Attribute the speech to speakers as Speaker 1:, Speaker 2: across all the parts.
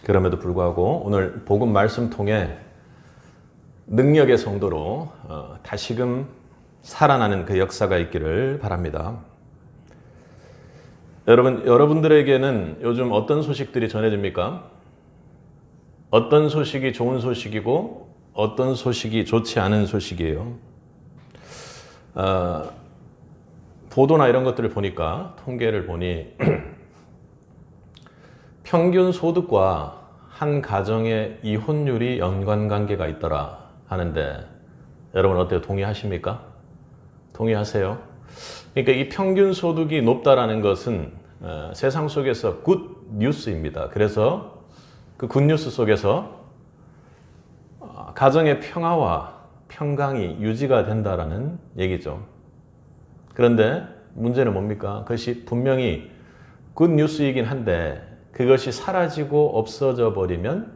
Speaker 1: 그럼에도 불구하고 오늘 복음 말씀 통해 능력의 성도로 다시금 살아나는 그 역사가 있기를 바랍니다. 여러분들에게는 요즘 어떤 소식들이 전해집니까? 어떤 소식이 좋은 소식이고 어떤 소식이 좋지 않은 소식이에요. 보도나 이런 것들을 보니까, 통계를 보니 평균 소득과 한 가정의 이혼율이 연관관계가 있더라 하는데, 여러분 어때요? 동의하십니까? 동의하세요? 그러니까 이 평균 소득이 높다라는 것은 세상 속에서 굿 뉴스입니다. 그래서 그 굿 뉴스 속에서 가정의 평화와 평강이 유지가 된다라는 얘기죠. 그런데 문제는 뭡니까? 그것이 분명히 굿 뉴스이긴 한데 그것이 사라지고 없어져 버리면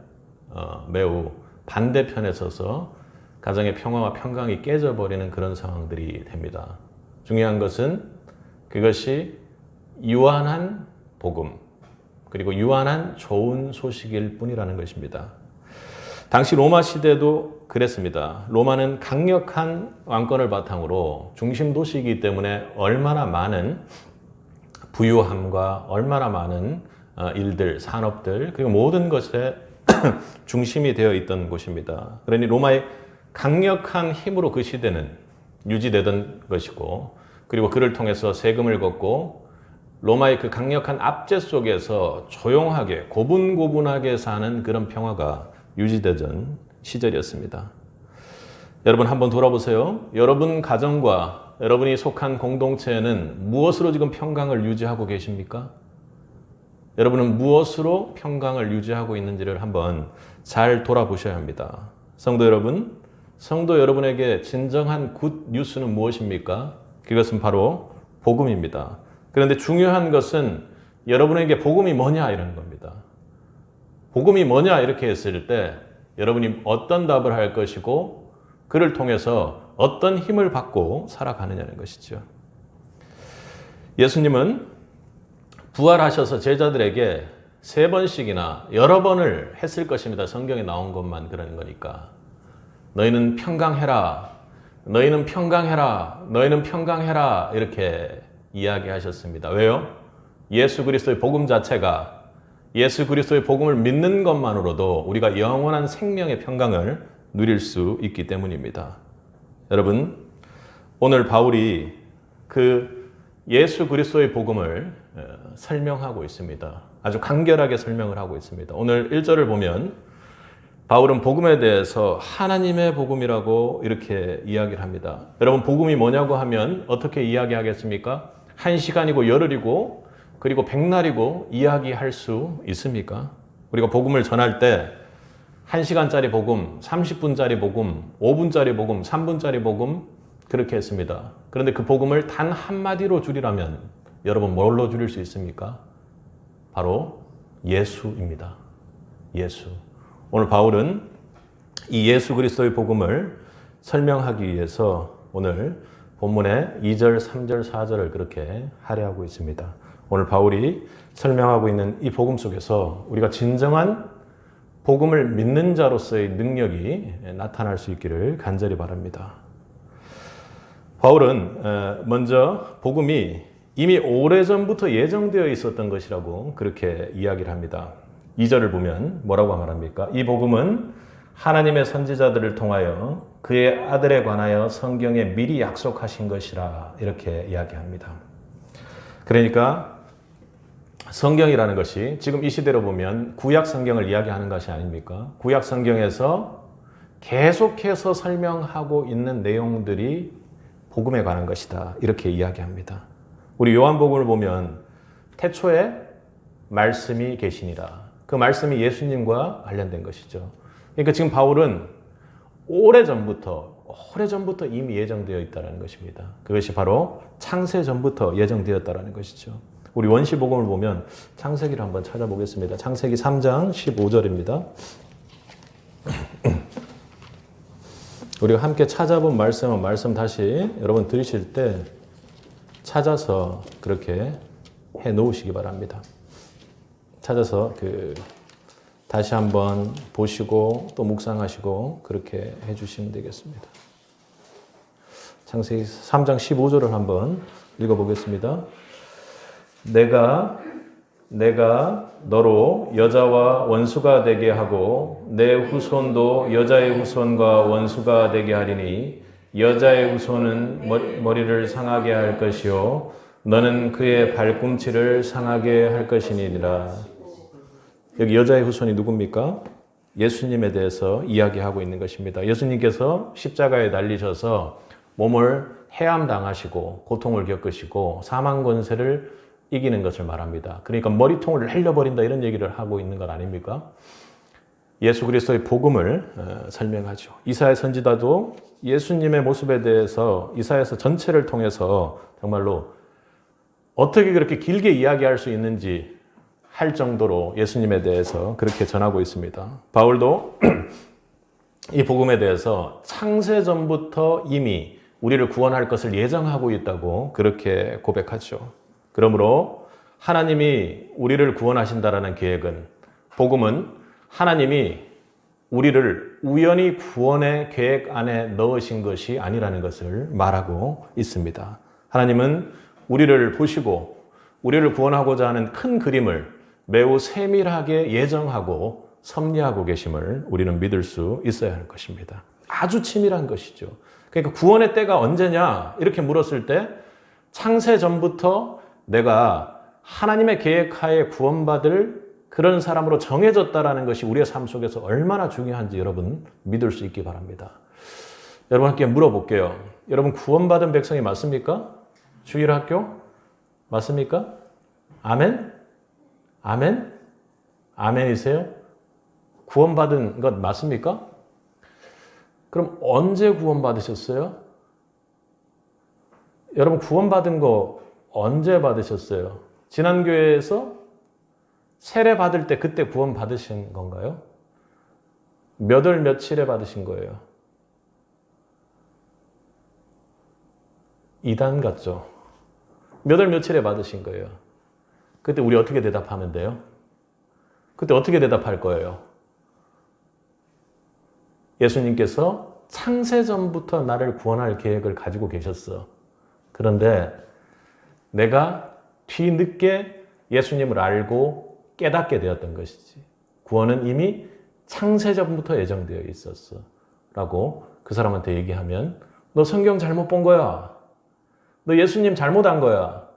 Speaker 1: 매우 반대편에 서서 가정의 평화와 평강이 깨져버리는 그런 상황들이 됩니다. 중요한 것은 그것이 유한한 복음, 그리고 유한한 좋은 소식일 뿐이라는 것입니다. 당시 로마 시대도 그랬습니다. 로마는 강력한 왕권을 바탕으로 중심 도시이기 때문에 얼마나 많은 부유함과 얼마나 많은 일들, 산업들, 그리고 모든 것의 중심이 되어 있던 곳입니다. 그러니 로마의 강력한 힘으로 그 시대는 유지되던 것이고, 그리고 그를 통해서 세금을 걷고 로마의 그 강력한 압제 속에서 조용하게 고분고분하게 사는 그런 평화가 유지되던 시절이었습니다. 여러분 한번 돌아보세요. 여러분 가정과 여러분이 속한 공동체에는 무엇으로 지금 평강을 유지하고 계십니까? 여러분은 무엇으로 평강을 유지하고 있는지를 한번 잘 돌아보셔야 합니다. 성도 여러분에게 진정한 굿 뉴스는 무엇입니까? 그것은 바로 복음입니다. 그런데 중요한 것은 여러분에게 복음이 뭐냐 이런 겁니다. 복음이 뭐냐 이렇게 했을 때 여러분이 어떤 답을 할 것이고 그를 통해서 어떤 힘을 받고 살아가느냐는 것이죠. 예수님은 부활하셔서 제자들에게 3번씩이나 여러 번을 했을 것입니다. 성경에 나온 것만 그러는 거니까. 너희는 평강해라. 너희는 평강해라. 너희는 평강해라. 이렇게 이야기하셨습니다. 왜요? 예수 그리스도의 복음 자체가, 예수 그리스도의 복음을 믿는 것만으로도 우리가 영원한 생명의 평강을 누릴 수 있기 때문입니다. 여러분, 오늘 바울이 그 예수 그리스도의 복음을 설명하고 있습니다. 아주 간결하게 설명을 하고 있습니다. 오늘 1절을 보면 바울은 복음에 대해서 하나님의 복음이라고 이렇게 이야기를 합니다. 여러분, 복음이 뭐냐고 하면 어떻게 이야기하겠습니까? 1시간이고 열흘이고 그리고 백날이고 이야기할 수 있습니까? 우리가 복음을 전할 때 1시간짜리 복음, 30분짜리 복음, 5분짜리 복음, 3분짜리 복음 그렇게 했습니다. 그런데 그 복음을 단 한마디로 줄이라면 여러분 뭘로 줄일 수 있습니까? 바로 예수입니다. 예수. 오늘 바울은 이 예수 그리스도의 복음을 설명하기 위해서 오늘 본문의 2절, 3절, 4절을 그렇게 할애하고 있습니다. 오늘 바울이 설명하고 있는 이 복음 속에서 우리가 진정한 복음을 믿는 자로서의 능력이 나타날 수 있기를 간절히 바랍니다. 바울은 먼저 복음이 이미 오래전부터 예정되어 있었던 것이라고 그렇게 이야기를 합니다. 2절을 보면 뭐라고 말합니까? 이 복음은 하나님의 선지자들을 통하여 그의 아들에 관하여 성경에 미리 약속하신 것이라 이렇게 이야기합니다. 그러니까 성경이라는 것이 지금 이 시대로 보면 구약 성경을 이야기하는 것이 아닙니까? 구약 성경에서 계속해서 설명하고 있는 내용들이 복음에 관한 것이다 이렇게 이야기합니다. 우리 요한복음을 보면 태초에 말씀이 계시니라. 그 말씀이 예수님과 관련된 것이죠. 그러니까 지금 바울은 오래전부터 이미 예정되어 있다는 것입니다. 그것이 바로 창세전부터 예정되었다는 것이죠. 우리 원시복음을 보면 창세기를 한번 찾아보겠습니다. 창세기 3장 15절입니다. 우리가 함께 찾아본 말씀 다시 여러분 들으실 때 찾아서 그렇게 해 놓으시기 바랍니다. 찾아서 그 다시 한번 보시고 또 묵상하시고 그렇게 해주시면 되겠습니다. 창세기 3장 15절을 한번 읽어보겠습니다. 내가 너로 여자와 원수가 되게 하고 내 후손도 여자의 후손과 원수가 되게 하리니 여자의 후손은 머리를 상하게 할 것이요 너는 그의 발꿈치를 상하게 할 것이니라. 여기 여자의 후손이 누굽니까? 예수님에 대해서 이야기하고 있는 것입니다. 예수님께서 십자가에 달리셔서 몸을 해함당하시고 고통을 겪으시고 사망 권세를 이기는 것을 말합니다. 그러니까 머리통을 날려버린다 이런 얘기를 하고 있는 것 아닙니까? 예수 그리스도의 복음을 설명하죠. 이사야 선지자도 예수님의 모습에 대해서 이사야서 전체를 통해서 정말로 어떻게 그렇게 길게 이야기할 수 있는지 할 정도로 예수님에 대해서 그렇게 전하고 있습니다. 바울도 이 복음에 대해서 창세전부터 이미 우리를 구원할 것을 예정하고 있다고 그렇게 고백하죠. 그러므로 하나님이 우리를 구원하신다라는 계획은, 복음은 하나님이 우리를 우연히 구원의 계획 안에 넣으신 것이 아니라는 것을 말하고 있습니다. 하나님은 우리를 보시고 우리를 구원하고자 하는 큰 그림을 매우 세밀하게 예정하고 섭리하고 계심을 우리는 믿을 수 있어야 하는 것입니다. 아주 치밀한 것이죠. 그러니까 구원의 때가 언제냐 이렇게 물었을 때 창세 전부터 내가 하나님의 계획하에 구원받을 그런 사람으로 정해졌다라는 것이 우리의 삶 속에서 얼마나 중요한지 여러분 믿을 수 있기 바랍니다. 여러분 함께 물어볼게요. 여러분 구원받은 백성이 맞습니까? 주일학교 맞습니까? 아멘? 아멘? 아멘이세요? 구원받은 것 맞습니까? 그럼 언제 구원받으셨어요? 여러분 구원받은 거 언제 받으셨어요? 지난 교회에서 세례 받을 때 그때 구원 받으신 건가요? 몇 월 며칠에 받으신 거예요? 이단 같죠? 몇 월 며칠에 받으신 거예요? 그때 우리 어떻게 대답하면 돼요? 그때 어떻게 대답할 거예요? 예수님께서 창세전부터 나를 구원할 계획을 가지고 계셨어. 그런데 내가 뒤늦게 예수님을 알고 깨닫게 되었던 것이지. 구원은 이미 창세전부터 예정되어 있었어. 라고 그 사람한테 얘기하면 너 성경 잘못 본 거야. 너 예수님 잘못한 거야.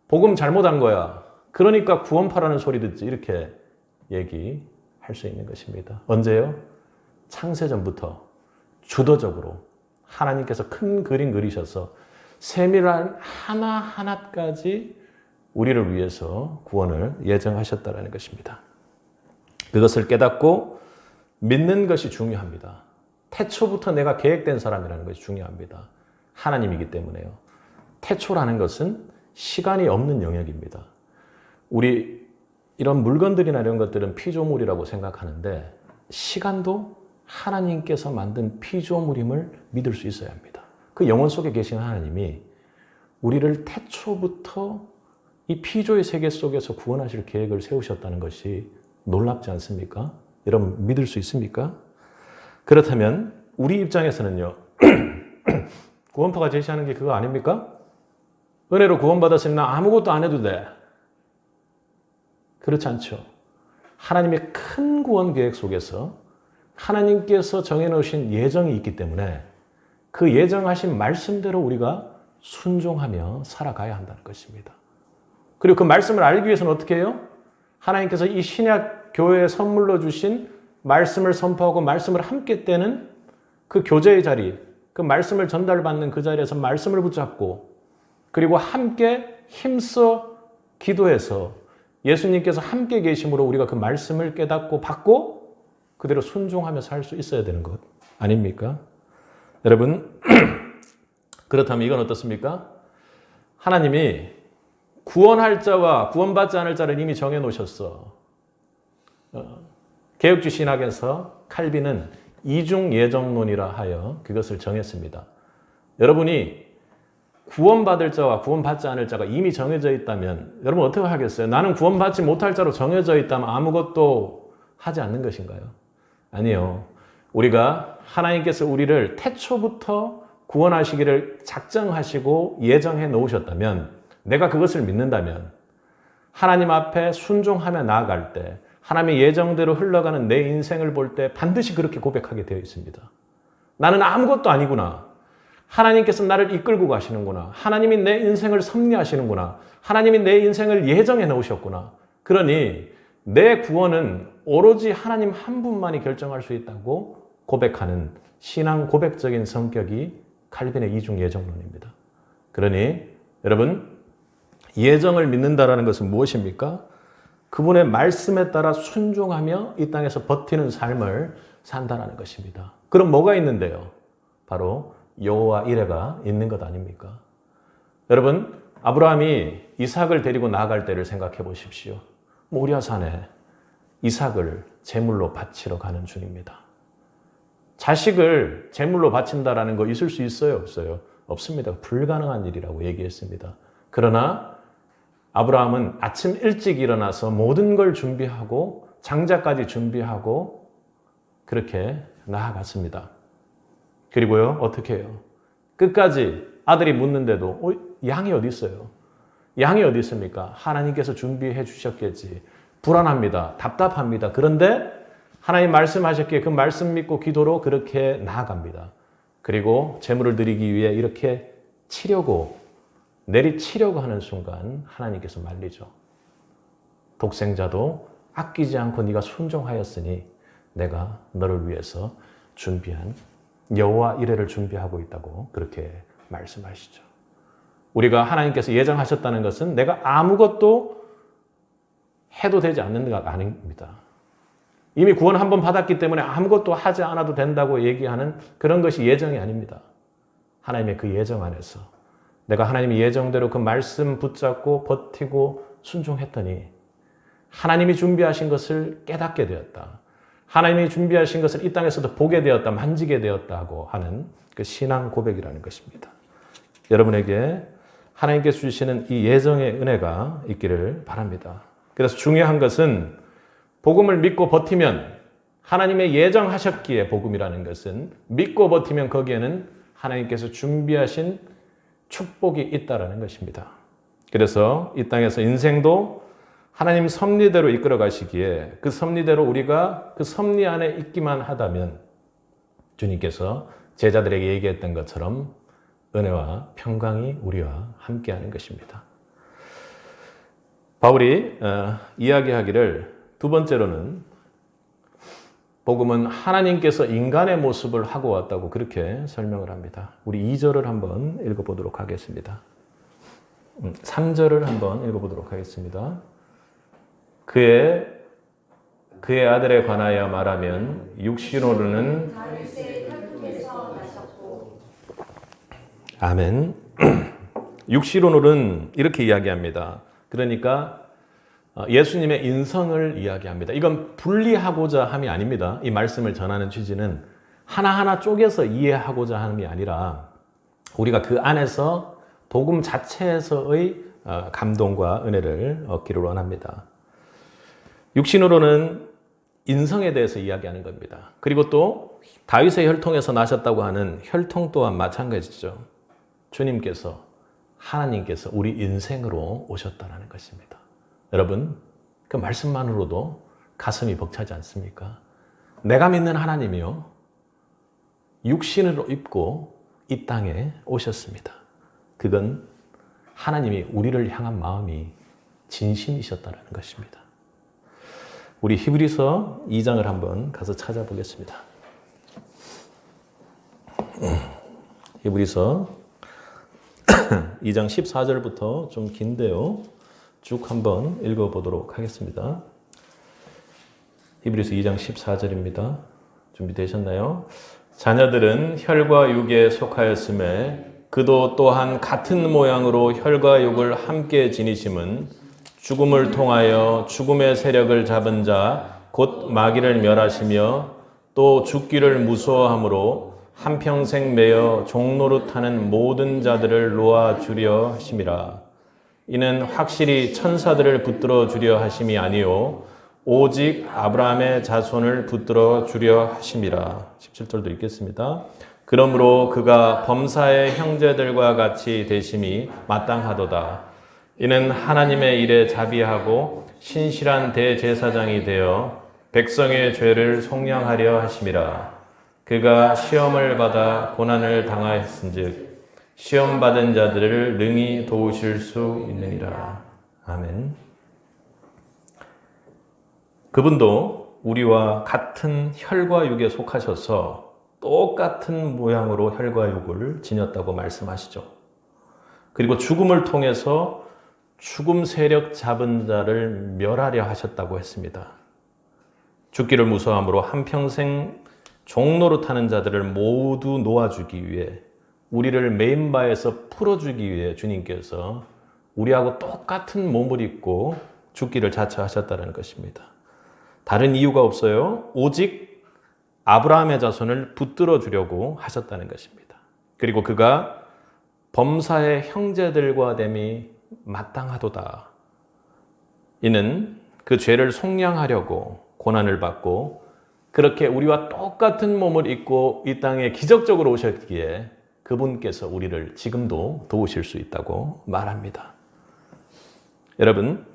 Speaker 1: 복음 잘못한 거야. 그러니까 구원파라는 소리 듣지. 이렇게 얘기할 수 있는 것입니다. 언제요? 창세전부터 주도적으로 하나님께서 큰 그림 그리셔서 세밀한 하나하나까지 우리를 위해서 구원을 예정하셨다는 것입니다. 그것을 깨닫고 믿는 것이 중요합니다. 태초부터 내가 계획된 사람이라는 것이 중요합니다. 하나님이기 때문에요. 태초라는 것은 시간이 없는 영역입니다. 우리 이런 물건들이나 이런 것들은 피조물이라고 생각하는데 시간도 하나님께서 만든 피조물임을 믿을 수 있어야 합니다. 그 영혼 속에 계신 하나님이 우리를 태초부터 이 피조의 세계 속에서 구원하실 계획을 세우셨다는 것이 놀랍지 않습니까? 여러분 믿을 수 있습니까? 그렇다면 우리 입장에서는요. 구원파가 제시하는 게 그거 아닙니까? 은혜로 구원받았으니 나 아무것도 안 해도 돼. 그렇지 않죠. 하나님의 큰 구원 계획 속에서 하나님께서 정해놓으신 예정이 있기 때문에 그 예정하신 말씀대로 우리가 순종하며 살아가야 한다는 것입니다. 그리고 그 말씀을 알기 위해서는 어떻게 해요? 하나님께서 이 신약 교회에 선물로 주신 말씀을 선포하고 말씀을 함께 떼는 그 교제의 자리, 그 말씀을 전달받는 그 자리에서 말씀을 붙잡고 그리고 함께 힘써 기도해서 예수님께서 함께 계심으로 우리가 그 말씀을 깨닫고 받고 그대로 순종하며 살 수 있어야 되는 것 아닙니까? 여러분 그렇다면 이건 어떻습니까? 하나님이 구원할 자와 구원받지 않을 자를 이미 정해놓으셨어. 개혁주 신학에서 칼빈은 이중 예정론이라 하여 그것을 정했습니다. 여러분이 구원받을 자와 구원받지 않을 자가 이미 정해져 있다면 여러분 어떻게 하겠어요? 나는 구원받지 못할 자로 정해져 있다면 아무것도 하지 않는 것인가요? 아니요. 우리가 하나님께서 우리를 태초부터 구원하시기를 작정하시고 예정해 놓으셨다면, 내가 그것을 믿는다면 하나님 앞에 순종하며 나아갈 때, 하나님의 예정대로 흘러가는 내 인생을 볼 때 반드시 그렇게 고백하게 되어 있습니다. 나는 아무것도 아니구나. 하나님께서 나를 이끌고 가시는구나. 하나님이 내 인생을 섭리하시는구나. 하나님이 내 인생을 예정해 놓으셨구나. 그러니 내 구원은 오로지 하나님 한 분만이 결정할 수 있다고 고백하는 신앙 고백적인 성격이 칼빈의 이중 예정론입니다. 그러니 여러분, 예정을 믿는다라는 것은 무엇입니까? 그분의 말씀에 따라 순종하며 이 땅에서 버티는 삶을 산다라는 것입니다. 그럼 뭐가 있는데요? 바로 여호와 이레가 있는 것 아닙니까? 여러분, 아브라함이 이삭을 데리고 나아갈 때를 생각해 보십시오. 모리아 산에 이삭을 제물로 바치러 가는 중입니다. 자식을 제물로 바친다라는 거 있을 수 있어요? 없어요? 없습니다. 불가능한 일이라고 얘기했습니다. 그러나 아브라함은 아침 일찍 일어나서 모든 걸 준비하고 장자까지 준비하고 그렇게 나아갔습니다. 그리고요, 어떻게 해요? 끝까지 아들이 묻는데도 양이 어디 있어요? 양이 어디 있습니까? 하나님께서 준비해 주셨겠지. 불안합니다. 답답합니다. 그런데 하나님 말씀하셨기에 그 말씀 믿고 기도로 그렇게 나아갑니다. 그리고 제물을 드리기 위해 이렇게 내리치려고 하는 순간 하나님께서 말리죠. 독생자도 아끼지 않고 네가 순종하였으니 내가 너를 위해서 준비한 여호와 이레를 준비하고 있다고 그렇게 말씀하시죠. 우리가 하나님께서 예정하셨다는 것은 내가 아무것도 해도 되지 않는 것 아닙니다. 이미 구원 한 번 받았기 때문에 아무것도 하지 않아도 된다고 얘기하는 그런 것이 예정이 아닙니다. 하나님의 그 예정 안에서 내가 하나님의 예정대로 그 말씀 붙잡고 버티고 순종했더니 하나님이 준비하신 것을 깨닫게 되었다. 하나님이 준비하신 것을 이 땅에서도 보게 되었다, 만지게 되었다고 하는 그 신앙 고백이라는 것입니다. 여러분에게 하나님께서 주시는 이 예정의 은혜가 있기를 바랍니다. 그래서 중요한 것은 복음을 믿고 버티면, 하나님의 예정하셨기에 복음이라는 것은 믿고 버티면 거기에는 하나님께서 준비하신 축복이 있다라는 것입니다. 그래서 이 땅에서 인생도 하나님 섭리대로 이끌어 가시기에 그 섭리대로 우리가 그 섭리 안에 있기만 하다면 주님께서 제자들에게 얘기했던 것처럼 은혜와 평강이 우리와 함께하는 것입니다. 바울이 이야기하기를 두 번째로는 복음은 하나님께서 인간의 모습을 하고 왔다고 그렇게 설명을 합니다. 우리 2절을 한번 읽어보도록 하겠습니다. 3절을 한번 읽어보도록 하겠습니다. 그의 아들에 관하여 말하면 육신으로는 아멘. 육신으로는 이렇게 이야기합니다. 그러니까 예수님의 인성을 이야기합니다. 이건 분리하고자 함이 아닙니다. 이 말씀을 전하는 취지는 하나하나 쪼개서 이해하고자 함이 아니라 우리가 그 안에서 복음 자체에서의 감동과 은혜를 얻기를 원합니다. 육신으로는 인성에 대해서 이야기하는 겁니다. 그리고 또 다윗의 혈통에서 나셨다고 하는 혈통 또한 마찬가지죠. 주님께서, 하나님께서 우리 인생으로 오셨다는 것입니다. 여러분, 그 말씀만으로도 가슴이 벅차지 않습니까? 내가 믿는 하나님이요, 육신으로 입고 이 땅에 오셨습니다. 그건 하나님이 우리를 향한 마음이 진심이셨다는 것입니다. 우리 히브리서 2장을 한번 가서 찾아보겠습니다. 히브리서 2장 14절부터 좀 긴데요. 쭉 한번 읽어보도록 하겠습니다. 히브리서 2장 14절입니다. 준비되셨나요? 자녀들은 혈과 육에 속하였음에 그도 또한 같은 모양으로 혈과 육을 함께 지니심은 죽음을 통하여 죽음의 세력을 잡은 자 곧 마귀를 멸하시며 또 죽기를 무서워함으로 한평생 매여 종노릇하는 모든 자들을 놓아주려 하심이라. 이는 확실히 천사들을 붙들어 주려 하심이 아니요 오직 아브라함의 자손을 붙들어 주려 하심이라. 17절도 읽겠습니다. 그러므로 그가 범사의 형제들과 같이 되심이 마땅하도다. 이는 하나님의 일에 자비하고 신실한 대제사장이 되어 백성의 죄를 속량하려 하심이라. 그가 시험을 받아 고난을 당하였은즉 시험 받은 자들을 능히 도우실 수 있느니라. 아멘. 그분도 우리와 같은 혈과 육에 속하셔서 똑같은 모양으로 혈과 육을 지녔다고 말씀하시죠. 그리고 죽음을 통해서 죽음 세력 잡은 자를 멸하려 하셨다고 했습니다. 죽기를 무서함으로 한평생 종노릇하는 자들을 모두 놓아주기 위해, 우리를 메인바에서 풀어주기 위해 주님께서 우리하고 똑같은 몸을 입고 죽기를 자처하셨다는 것입니다. 다른 이유가 없어요. 오직 아브라함의 자손을 붙들어 주려고 하셨다는 것입니다. 그리고 그가 범사의 형제들과 됨이 마땅하도다. 이는 그 죄를 속량하려고 고난을 받고 그렇게 우리와 똑같은 몸을 입고 이 땅에 기적적으로 오셨기에 그분께서 우리를 지금도 도우실 수 있다고 말합니다. 여러분,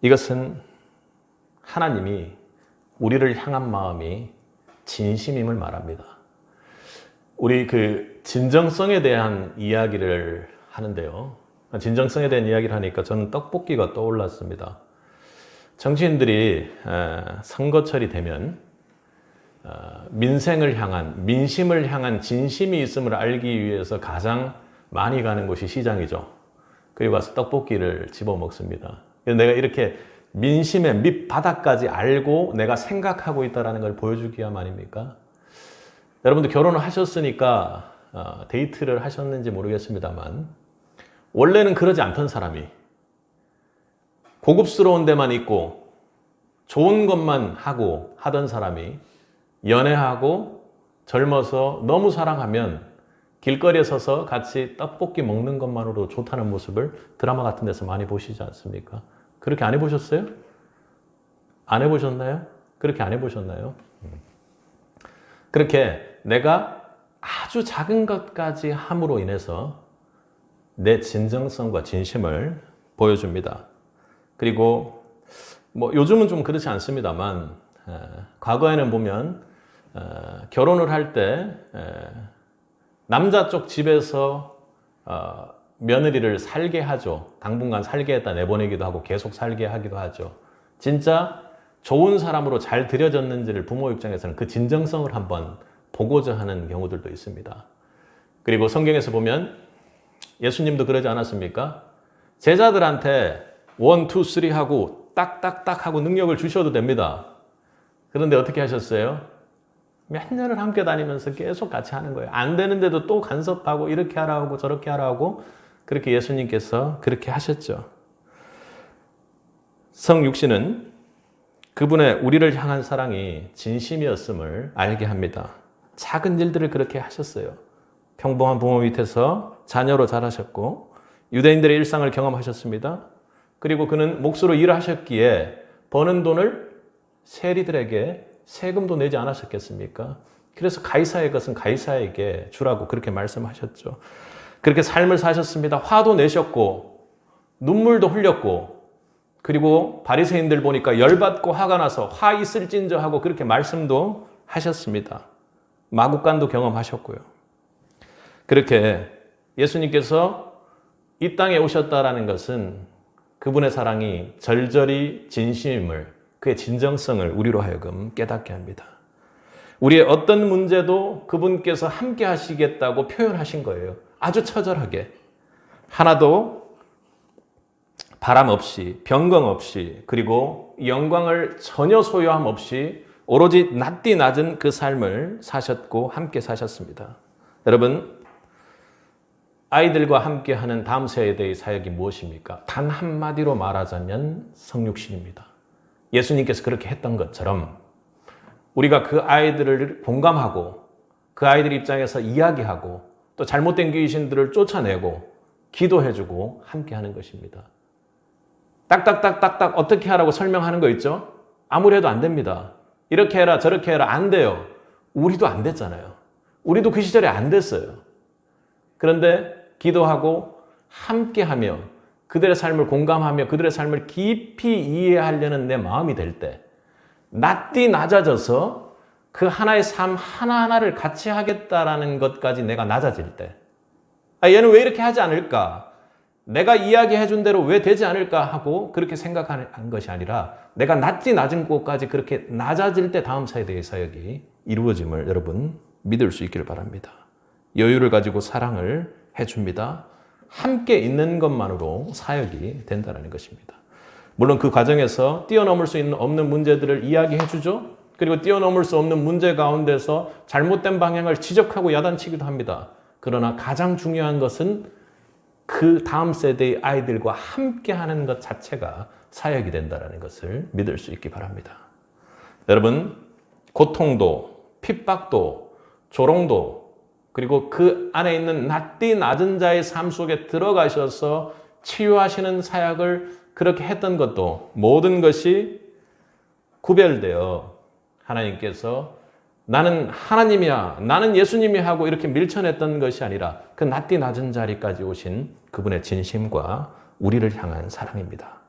Speaker 1: 이것은 하나님이 우리를 향한 마음이 진심임을 말합니다. 우리 그 진정성에 대한 이야기를 하는데요. 진정성에 대한 이야기를 하니까 저는 떡볶이가 떠올랐습니다. 정치인들이 선거철이 되면 민생을 향한, 민심을 향한 진심이 있음을 알기 위해서 가장 많이 가는 곳이 시장이죠. 그리고 와서 떡볶이를 집어 먹습니다. 내가 이렇게 민심의 밑바닥까지 알고 내가 생각하고 있다는 걸 보여주기 위함 아닙니까? 여러분도 결혼을 하셨으니까 데이트를 하셨는지 모르겠습니다만 원래는 그러지 않던 사람이 고급스러운 데만 있고 좋은 것만 하고 하던 사람이 연애하고 젊어서 너무 사랑하면 길거리에 서서 같이 떡볶이 먹는 것만으로 좋다는 모습을 드라마 같은 데서 많이 보시지 않습니까? 그렇게 안 해보셨어요? 안 해보셨나요? 그렇게 안 해보셨나요? 그렇게 내가 아주 작은 것까지 함으로 인해서 내 진정성과 진심을 보여줍니다. 그리고 뭐 요즘은 좀 그렇지 않습니다만 과거에는 보면 결혼을 할 때 남자 쪽 집에서 며느리를 살게 하죠. 당분간 살게 했다 내보내기도 하고 계속 살게 하기도 하죠. 진짜 좋은 사람으로 잘 들여졌는지를 부모 입장에서는 그 진정성을 한번 보고자 하는 경우들도 있습니다. 그리고 성경에서 보면 예수님도 그러지 않았습니까? 제자들한테 1, 2, 3 하고 딱딱딱 하고 능력을 주셔도 됩니다. 그런데 어떻게 하셨어요? 몇 년을 함께 다니면서 계속 같이 하는 거예요. 안 되는데도 또 간섭하고 이렇게 하라고 저렇게 하라고 그렇게 예수님께서 그렇게 하셨죠. 성육신은 그분의 우리를 향한 사랑이 진심이었음을 알게 합니다. 작은 일들을 그렇게 하셨어요. 평범한 부모 밑에서 자녀로 자라셨고 유대인들의 일상을 경험하셨습니다. 그리고 그는 몫으로 일을 하셨기에 버는 돈을 세리들에게 세금도 내지 않으셨겠습니까? 그래서 가이사의 것은 가이사에게 주라고 그렇게 말씀하셨죠. 그렇게 삶을 사셨습니다. 화도 내셨고 눈물도 흘렸고 그리고 바리새인들 보니까 열받고 화가 나서 화 있을진저 하고 그렇게 말씀도 하셨습니다. 마국간도 경험하셨고요. 그렇게 예수님께서 이 땅에 오셨다라는 것은 그분의 사랑이 절절히 진심임을, 그의 진정성을 우리로 하여금 깨닫게 합니다. 우리의 어떤 문제도 그분께서 함께 하시겠다고 표현하신 거예요. 아주 처절하게. 하나도 바람 없이, 변경 없이, 그리고 영광을 전혀 소유함 없이 오로지 낮디 낮은 그 삶을 사셨고 함께 사셨습니다. 여러분, 아이들과 함께하는 다음 세대의 사역이 무엇입니까? 단 한마디로 말하자면 성육신입니다. 예수님께서 그렇게 했던 것처럼 우리가 그 아이들을 공감하고 그 아이들 입장에서 이야기하고 또 잘못된 귀신들을 쫓아내고 기도해주고 함께하는 것입니다. 딱딱딱딱딱 어떻게 하라고 설명하는 거 있죠? 아무래도 안 됩니다. 이렇게 해라 저렇게 해라 안 돼요. 우리도 안 됐잖아요. 우리도 그 시절에 안 됐어요. 그런데 기도하고 함께하며 그들의 삶을 공감하며 그들의 삶을 깊이 이해하려는 내 마음이 될 때 낯띠 낮아져서 그 하나의 삶 하나하나를 같이 하겠다라는 것까지 내가 낮아질 때 얘는 왜 이렇게 하지 않을까? 내가 이야기해 준 대로 왜 되지 않을까 하고 그렇게 생각한 것이 아니라 내가 낯띠 낮은 곳까지 그렇게 낮아질 때 다음 세대의 사역이 이루어짐을 여러분 믿을 수 있기를 바랍니다. 여유를 가지고 사랑을 해줍니다. 함께 있는 것만으로 사역이 된다는 것입니다. 물론 그 과정에서 뛰어넘을 수 없는 문제들을 이야기해 주죠. 그리고 뛰어넘을 수 없는 문제 가운데서 잘못된 방향을 지적하고 야단치기도 합니다. 그러나 가장 중요한 것은 그 다음 세대의 아이들과 함께 하는 것 자체가 사역이 된다는 것을 믿을 수 있기 바랍니다. 여러분, 고통도, 핍박도, 조롱도, 그리고 그 안에 있는 낯띠 낮은 자의 삶 속에 들어가셔서 치유하시는 사역을 그렇게 했던 것도 모든 것이 구별되어 하나님께서 나는 하나님이야, 나는 예수님이 하고 이렇게 밀쳐냈던 것이 아니라 그 낯띠 낮은 자리까지 오신 그분의 진심과 우리를 향한 사랑입니다.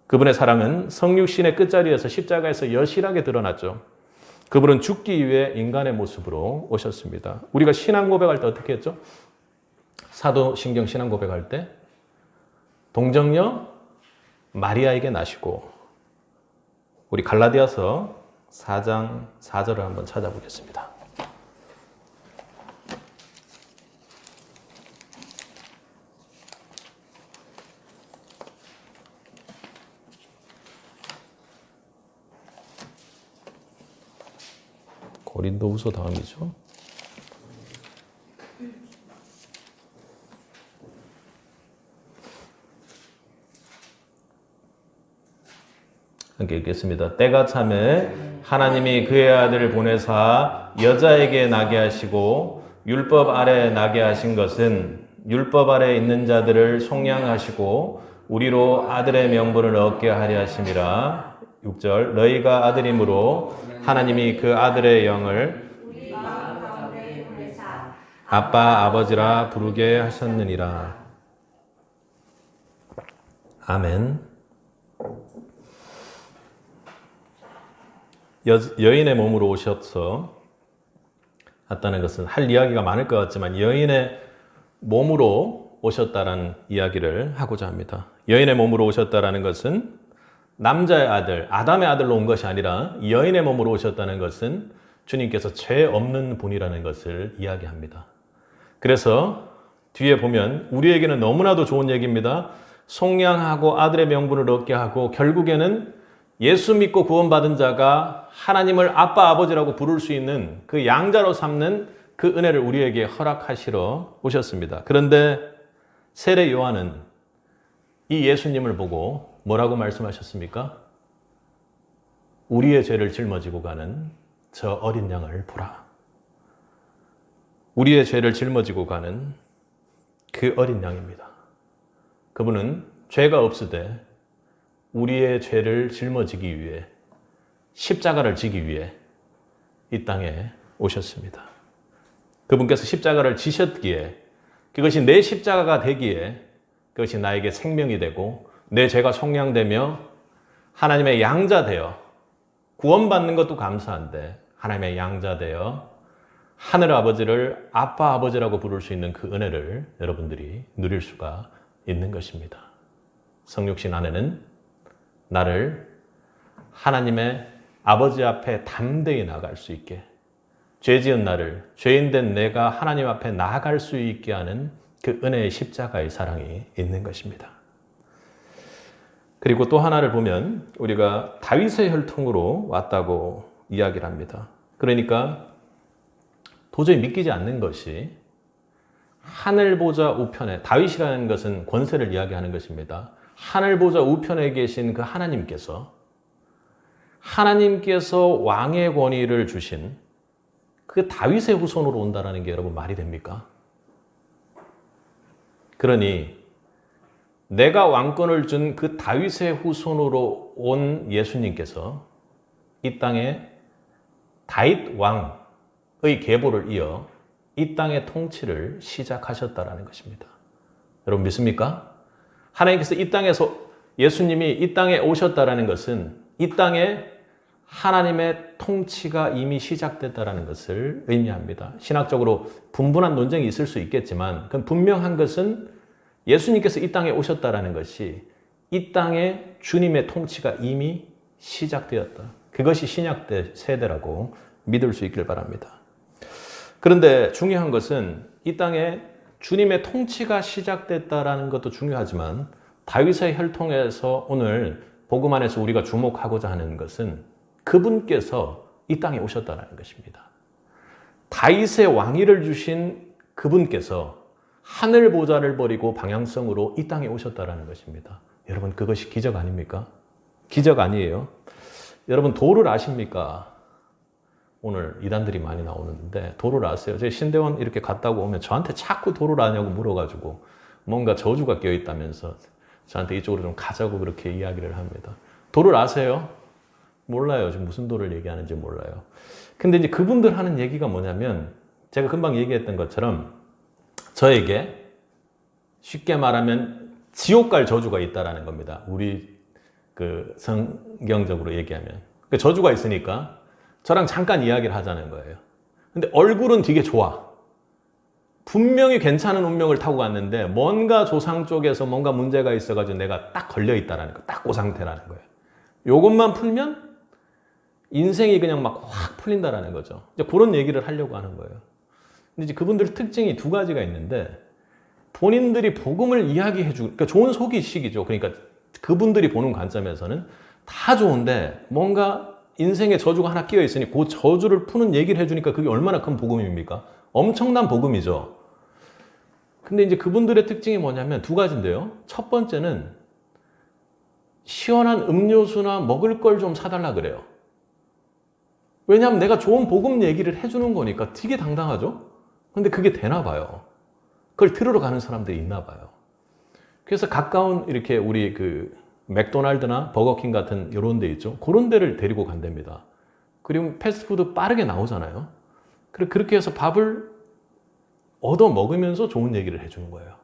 Speaker 1: 그분의 사랑은 성육신의 끝자리에서 십자가에서 여실하게 드러났죠. 그분은 죽기 위해 인간의 모습으로 오셨습니다. 우리가 신앙 고백할 때 어떻게 했죠? 사도신경 신앙 고백할 때 동정녀 마리아에게 나시고 우리 갈라디아서 4장 4절을 한번 찾아보겠습니다. 고린도후서 다음이죠. 함께 읽겠습니다. 때가 차매 하나님이 그의 아들을 보내사 여자에게 나게 하시고 율법 아래 나게 하신 것은 율법 아래 있는 자들을 속량하시고 우리로 아들의 명분을 얻게 하려 하심이라. 6절 너희가 아들이므로 하나님이 그 아들의 영을 아빠 아버지라 부르게 하셨느니라. 아멘. 여인의 몸으로 오셔서 왔다는 것은 할 이야기가 많을 것 같지만 여인의 몸으로 오셨다라는 이야기를 하고자 합니다. 여인의 몸으로 오셨다라는 것은 남자의 아들, 아담의 아들로 온 것이 아니라 여인의 몸으로 오셨다는 것은 주님께서 죄 없는 분이라는 것을 이야기합니다. 그래서 뒤에 보면 우리에게는 너무나도 좋은 얘기입니다. 속량하고 아들의 명분을 얻게 하고 결국에는 예수 믿고 구원받은 자가 하나님을 아빠 아버지라고 부를 수 있는 그 양자로 삼는 그 은혜를 우리에게 허락하시러 오셨습니다. 그런데 세례 요한은 이 예수님을 보고 뭐라고 말씀하셨습니까? 우리의 죄를 짊어지고 가는 저 어린 양을 보라. 우리의 죄를 짊어지고 가는 그 어린 양입니다. 그분은 죄가 없으되 우리의 죄를 짊어지기 위해 십자가를 지기 위해 이 땅에 오셨습니다. 그분께서 십자가를 지셨기에 그것이 내 십자가가 되기에 그것이 나에게 생명이 되고 내 죄가 속량되며 하나님의 양자 되어 구원받는 것도 감사한데 하나님의 양자 되어 하늘 아버지를 아빠 아버지라고 부를 수 있는 그 은혜를 여러분들이 누릴 수가 있는 것입니다. 성육신 안에는 나를 하나님의 아버지 앞에 담대히 나아갈 수 있게 죄 지은 나를 죄인된 내가 하나님 앞에 나아갈 수 있게 하는 그 은혜의 십자가의 사랑이 있는 것입니다. 그리고 또 하나를 보면 우리가 다윗의 혈통으로 왔다고 이야기를 합니다. 그러니까 도저히 믿기지 않는 것이 하늘 보좌 우편에 다윗이라는 것은 권세를 이야기하는 것입니다. 하늘 보좌 우편에 계신 그 하나님께서 왕의 권위를 주신 그 다윗의 후손으로 온다는 게 여러분 말이 됩니까? 그러니 내가 왕권을 준 그 다윗의 후손으로 온 예수님께서 이 땅에 다윗 왕의 계보를 이어 이 땅의 통치를 시작하셨다라는 것입니다. 여러분 믿습니까? 하나님께서 이 땅에서 예수님이 이 땅에 오셨다라는 것은 이 땅에 하나님의 통치가 이미 시작됐다라는 것을 의미합니다. 신학적으로 분분한 논쟁이 있을 수 있겠지만 그건 분명한 것은 예수님께서 이 땅에 오셨다라는 것이 이 땅에 주님의 통치가 이미 시작되었다. 그것이 신약 세대라고 믿을 수 있길 바랍니다. 그런데 중요한 것은 이 땅에 주님의 통치가 시작됐다라는 것도 중요하지만 다윗의 혈통에서 오늘 복음 안에서 우리가 주목하고자 하는 것은 그분께서 이 땅에 오셨다는 것입니다. 다윗의 왕위를 주신 그분께서 하늘 보좌를 버리고 방향성으로 이 땅에 오셨다는 것입니다. 여러분 그것이 기적 아닙니까? 기적 아니에요. 여러분 도를 아십니까? 오늘 이단들이 많이 나오는데 도를 아세요? 제가 신대원 이렇게 갔다고 오면 저한테 자꾸 도를 아냐고 물어가지고 뭔가 저주가 껴있다면서 저한테 이쪽으로 좀 가자고 그렇게 이야기를 합니다. 도를 아세요? 몰라요. 지금 무슨 도를 얘기하는지 몰라요. 근데 이제 그분들 하는 얘기가 뭐냐면 제가 금방 얘기했던 것처럼 저에게 쉽게 말하면 지옥 갈 저주가 있다라는 겁니다. 우리 그 성경적으로 얘기하면. 그 저주가 있으니까 저랑 잠깐 이야기를 하자는 거예요. 근데 얼굴은 되게 좋아. 분명히 괜찮은 운명을 타고 갔는데 뭔가 조상 쪽에서 뭔가 문제가 있어가지고 내가 딱 걸려 있다라는 거, 딱 그 상태라는 거예요. 요것만 풀면 인생이 그냥 막 확 풀린다라는 거죠. 이제 그런 얘기를 하려고 하는 거예요. 근데 이제 그분들 특징이 두 가지가 있는데 본인들이 복음을 이야기해 주고, 그러니까 좋은 소개식이죠. 그러니까 그분들이 보는 관점에서는 다 좋은데 뭔가 인생에 저주가 하나 끼어 있으니 그 저주를 푸는 얘기를 해주니까 그게 얼마나 큰 복음입니까? 엄청난 복음이죠. 근데 이제 그분들의 특징이 뭐냐면 두 가지인데요. 첫 번째는 시원한 음료수나 먹을 걸 좀 사달라 그래요. 왜냐하면 내가 좋은 복음 얘기를 해주는 거니까 되게 당당하죠? 근데 그게 되나 봐요. 그걸 들으러 가는 사람들이 있나 봐요. 그래서 가까운 이렇게 우리 그 맥도날드나 버거킹 같은 이런 데 있죠. 그런 데를 데리고 간답니다. 그리고 패스트푸드 빠르게 나오잖아요. 그렇게 해서 밥을 얻어 먹으면서 좋은 얘기를 해주는 거예요.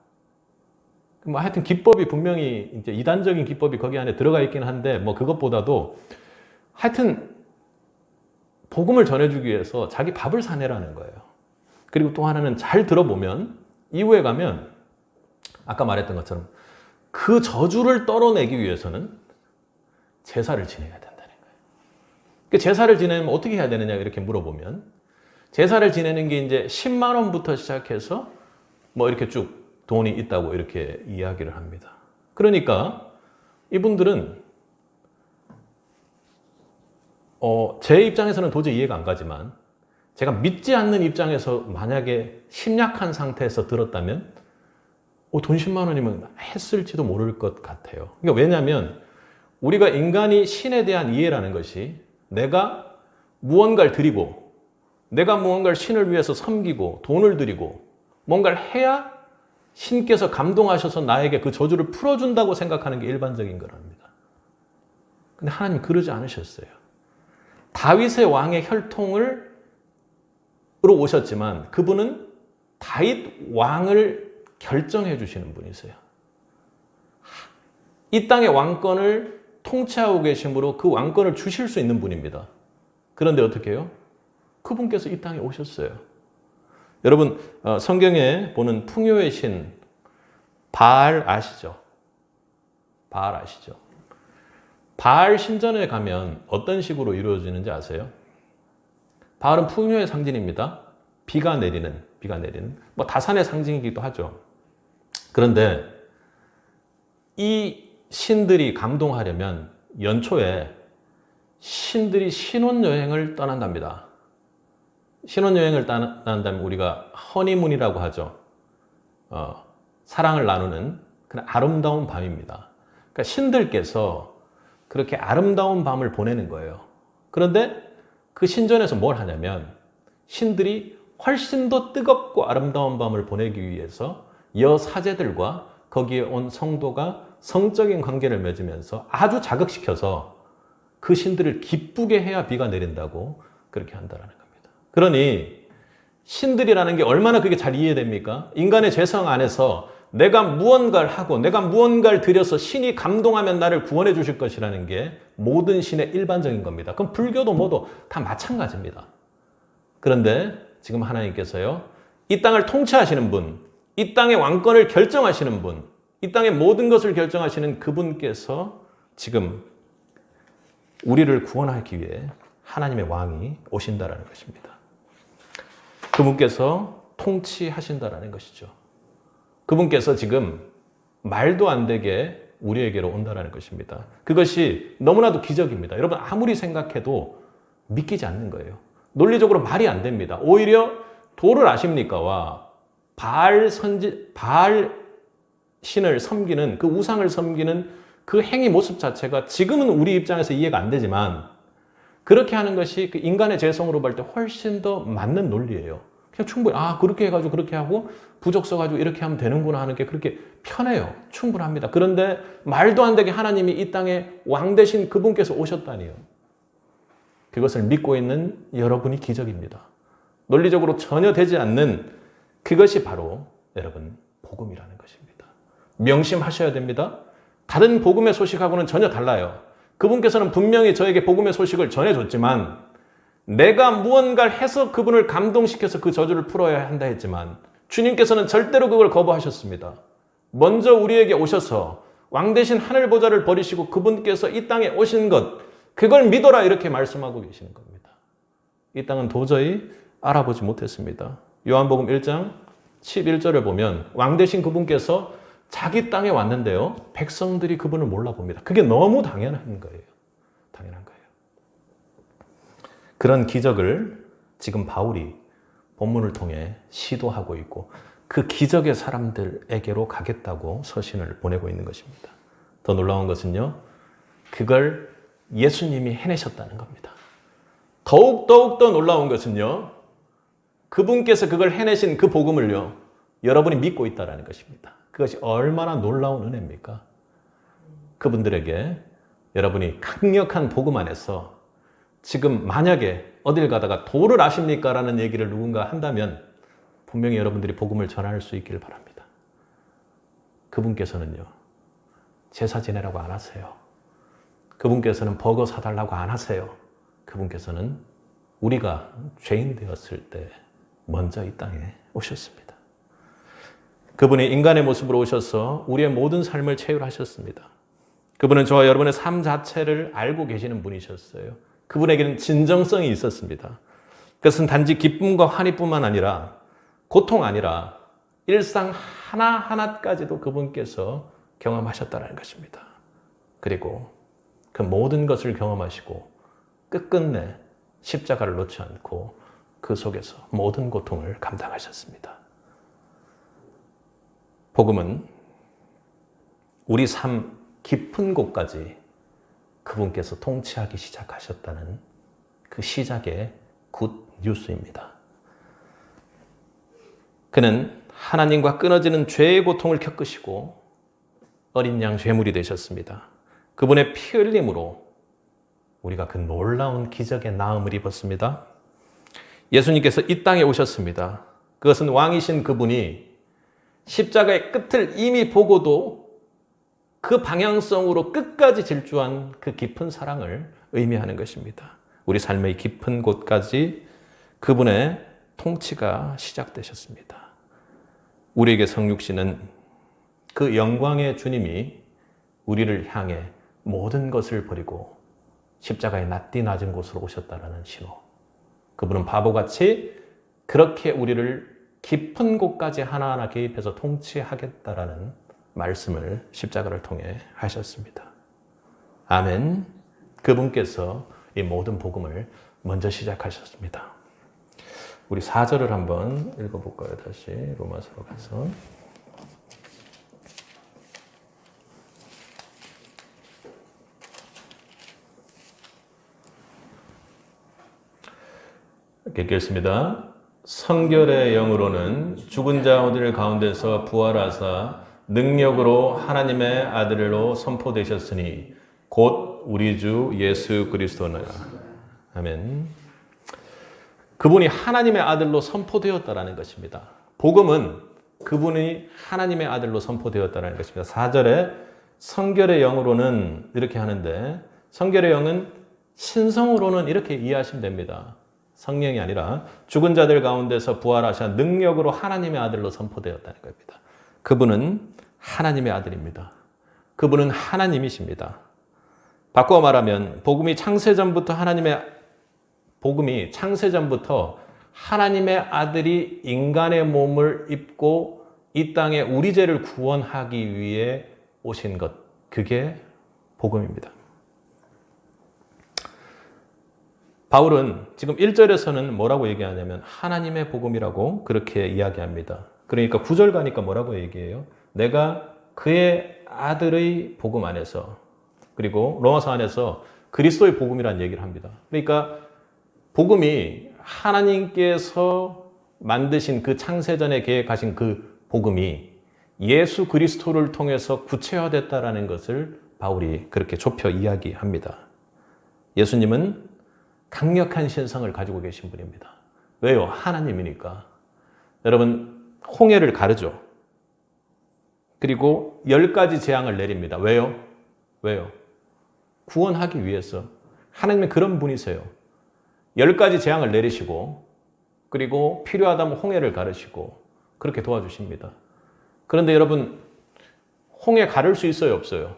Speaker 1: 뭐 하여튼 기법이 분명히 이제 이단적인 기법이 거기 안에 들어가 있긴 한데 뭐 그것보다도 하여튼 복음을 전해주기 위해서 자기 밥을 사내라는 거예요. 그리고 또 하나는 잘 들어보면 이후에 가면 아까 말했던 것처럼 그 저주를 떨어내기 위해서는 제사를 지내야 된다는 거예요. 그 제사를 지내면 어떻게 해야 되느냐 이렇게 물어보면 제사를 지내는 게 이제 10만 원부터 시작해서 뭐 이렇게 쭉 돈이 있다고 이렇게 이야기를 합니다. 그러니까 이분들은 제 입장에서는 도저히 이해가 안 가지만 제가 믿지 않는 입장에서 만약에 심약한 상태에서 들었다면 돈 10만 원이면 했을지도 모를 것 같아요. 그러니까 왜냐하면 우리가 인간이 신에 대한 이해라는 것이 내가 무언가를 드리고 내가 무언가를 신을 위해서 섬기고 돈을 드리고 뭔가를 해야 신께서 감동하셔서 나에게 그 저주를 풀어준다고 생각하는 게 일반적인 거랍니다. 근데 하나님 그러지 않으셨어요. 다윗의 왕의 혈통으로 오셨지만 그분은 다윗 왕을 결정해 주시는 분이세요. 이 땅의 왕권을 통치하고 계심으로 그 왕권을 주실 수 있는 분입니다. 그런데 어떻게 해요? 그분께서 이 땅에 오셨어요. 여러분 성경에 보는 풍요의 신 바알 아시죠? 바알 아시죠? 바알 신전에 가면 어떤 식으로 이루어지는지 아세요? 바알은 풍요의 상징입니다. 비가 내리는 뭐 다산의 상징이기도 하죠. 그런데 이 신들이 감동하려면 연초에 신들이 신혼여행을 떠난답니다. 신혼여행을 떠난다면 우리가 허니문이라고 하죠. 사랑을 나누는 그런 아름다운 밤입니다. 그러니까 신들께서 그렇게 아름다운 밤을 보내는 거예요. 그런데 그 신전에서 뭘 하냐면 신들이 훨씬 더 뜨겁고 아름다운 밤을 보내기 위해서 여사제들과 거기에 온 성도가 성적인 관계를 맺으면서 아주 자극시켜서 그 신들을 기쁘게 해야 비가 내린다고 그렇게 한다는 겁니다. 그러니 신들이라는 게 얼마나 그게 잘 이해됩니까? 인간의 죄성 안에서 내가 무언가를 하고 내가 무언가를 들여서 신이 감동하면 나를 구원해 주실 것이라는 게 모든 신의 일반적인 겁니다. 그럼 불교도 뭐도 다 마찬가지입니다. 그런데 지금 하나님께서요, 이 땅을 통치하시는 분, 이 땅의 왕권을 결정하시는 분, 이 땅의 모든 것을 결정하시는 그분께서 지금 우리를 구원하기 위해 하나님의 왕이 오신다라는 것입니다. 그분께서 통치하신다라는 것이죠. 그분께서 지금 말도 안 되게 우리에게로 온다라는 것입니다. 그것이 너무나도 기적입니다. 여러분 아무리 생각해도 믿기지 않는 거예요. 논리적으로 말이 안 됩니다. 오히려 도를 아십니까와 바알 신을 섬기는 그 우상을 섬기는 그 행위 모습 자체가 지금은 우리 입장에서 이해가 안 되지만 그렇게 하는 것이 그 인간의 죄성으로 볼 때 훨씬 더 맞는 논리예요. 그냥 충분히 그렇게 해가지고 그렇게 하고 부적 써가지고 이렇게 하면 되는구나 하는 게 그렇게 편해요. 충분합니다. 그런데 말도 안 되게 하나님이 이 땅에 왕 되신 그분께서 오셨다니요. 그것을 믿고 있는 여러분이 기적입니다. 논리적으로 전혀 되지 않는 그것이 바로 여러분 복음이라는 것입니다. 명심하셔야 됩니다. 다른 복음의 소식하고는 전혀 달라요. 그분께서는 분명히 저에게 복음의 소식을 전해줬지만 내가 무언가를 해서 그분을 감동시켜서 그 저주를 풀어야 한다 했지만 주님께서는 절대로 그걸 거부하셨습니다. 먼저 우리에게 오셔서 왕 대신 하늘 보좌를 버리시고 그분께서 이 땅에 오신 것, 그걸 믿어라 이렇게 말씀하고 계시는 겁니다. 이 땅은 도저히 알아보지 못했습니다. 요한복음 1장 11절을 보면 왕 대신 그분께서 자기 땅에 왔는데요. 백성들이 그분을 몰라봅니다. 그게 너무 당연한 거예요. 당연한 거예요. 그런 기적을 지금 바울이 본문을 통해 시도하고 있고 그 기적의 사람들에게로 가겠다고 서신을 보내고 있는 것입니다. 더 놀라운 것은요. 그걸 예수님이 해내셨다는 겁니다. 더욱 더 놀라운 것은요. 그분께서 그걸 해내신 그 복음을요. 여러분이 믿고 있다는 것입니다. 그것이 얼마나 놀라운 은혜입니까? 그분들에게 여러분이 강력한 복음 안에서 지금 만약에 어딜 가다가 도를 아십니까? 라는 얘기를 누군가 한다면 분명히 여러분들이 복음을 전할 수 있기를 바랍니다. 그분께서는요. 제사 지내라고 안 하세요. 그분께서는 버거 사달라고 안 하세요. 그분께서는 우리가 죄인 되었을 때 먼저 이 땅에 오셨습니다. 그분이 인간의 모습으로 오셔서 우리의 모든 삶을 체휼하셨습니다. 그분은 저와 여러분의 삶 자체를 알고 계시는 분이셨어요. 그분에게는 진정성이 있었습니다. 그것은 단지 기쁨과 환희뿐만 아니라 고통 아니라 일상 하나하나까지도 그분께서 경험하셨다는 것입니다. 그리고 그 모든 것을 경험하시고 끝끝내 십자가를 놓지 않고 그 속에서 모든 고통을 감당하셨습니다. 복음은 우리 삶 깊은 곳까지 그분께서 통치하기 시작하셨다는 그 시작의 굿 뉴스입니다. 그는 하나님과 끊어지는 죄의 고통을 겪으시고 어린 양 죄물이 되셨습니다. 그분의 피 흘림으로 우리가 그 놀라운 기적의 나음을 입었습니다. 예수님께서 이 땅에 오셨습니다. 그것은 왕이신 그분이 십자가의 끝을 이미 보고도 그 방향성으로 끝까지 질주한 그 깊은 사랑을 의미하는 것입니다. 우리 삶의 깊은 곳까지 그분의 통치가 시작되셨습니다. 우리에게 성육신은 그 영광의 주님이 우리를 향해 모든 것을 버리고 십자가의 낯뒤 낮은 곳으로 오셨다는 신호. 그분은 바보같이 그렇게 우리를 깊은 곳까지 하나하나 개입해서 통치하겠다라는 말씀을 십자가를 통해 하셨습니다. 아멘. 그분께서 이 모든 복음을 먼저 시작하셨습니다. 우리 4절을 한번 읽어볼까요? 다시 로마서로 가서. 읽겠습니다. 성결의 영으로는 죽은 자들 가운데서 부활하사 능력으로 하나님의 아들로 선포되셨으니 곧 우리 주 예수 그리스도노라. 아멘. 그분이 하나님의 아들로 선포되었다라는 것입니다. 복음은 그분이 하나님의 아들로 선포되었다라는 것입니다. 4절에 성결의 영으로는 이렇게 하는데, 성결의 영은 신성으로는 이렇게 이해하시면 됩니다. 성령이 아니라 죽은 자들 가운데서 부활하셔 능력으로 하나님의 아들로 선포되었다는 겁니다. 그분은 하나님의 아들입니다. 그분은 하나님이십니다. 바꿔 말하면 복음이 창세전부터 하나님의 아들이 인간의 몸을 입고 이 땅에 우리 죄를 구원하기 위해 오신 것, 그게 복음입니다. 바울은 지금 1절에서는 뭐라고 얘기하냐면 하나님의 복음이라고 그렇게 이야기합니다. 그러니까 9절 가니까 뭐라고 얘기해요? 내가 그의 아들의 복음 안에서, 그리고 로마서 안에서 그리스도의 복음이라는 얘기를 합니다. 그러니까 복음이 하나님께서 만드신 그 창세전에 계획하신 그 복음이 예수 그리스도를 통해서 구체화됐다라는 것을 바울이 그렇게 좁혀 이야기합니다. 예수님은 강력한 신성을 가지고 계신 분입니다. 왜요? 하나님이니까. 여러분, 홍해를 가르죠. 그리고 10가지 재앙을 내립니다. 왜요? 구원하기 위해서. 하나님은 그런 분이세요. 10가지 재앙을 내리시고, 그리고 필요하다면 홍해를 가르시고, 그렇게 도와주십니다. 그런데 여러분, 홍해 가를 수 있어요, 없어요?